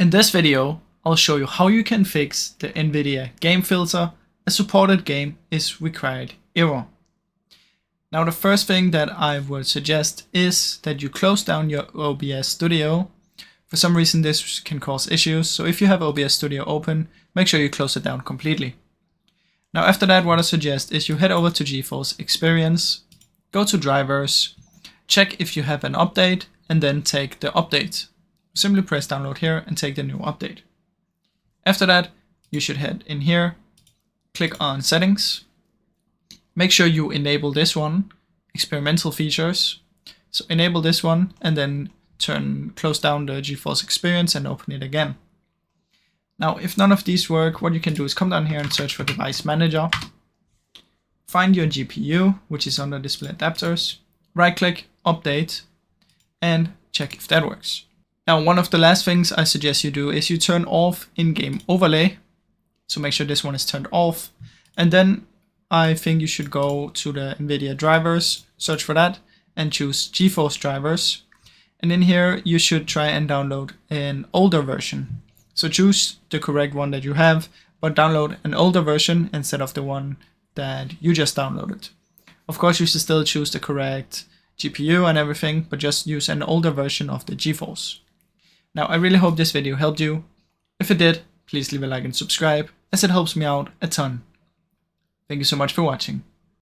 In this video, I'll show you how you can fix the Nvidia game filter a supported game is required error. Now the first thing that I would suggest is that you close down your OBS Studio. For some reason this can cause issues, so if you have OBS Studio open, make sure you close it down completely. Now after that, what I suggest is you head over to GeForce Experience, go to drivers, check if you have an update, and then take the update. Simply press download here and take the new update. After that, you should head in here, click on settings, make sure you enable this one, experimental features. So enable this one and then close down the GeForce Experience and open it again. Now, if none of these work, what you can do is come down here and search for Device Manager, find your GPU, which is under Display Adapters, right click, update, and check if that works. Now, one of the last things I suggest you do is you turn off in-game overlay. So make sure this one is turned off. And then I think you should go to the Nvidia drivers, search for that, and choose GeForce drivers. And in here, you should try and download an older version. So choose the correct one that you have, but download an older version instead of the one that you just downloaded. Of course, you should still choose the correct GPU and everything, but just use an older version of the GeForce. Now, I really hope this video helped you. If it did, please leave a like and subscribe, as it helps me out a ton. Thank you so much for watching.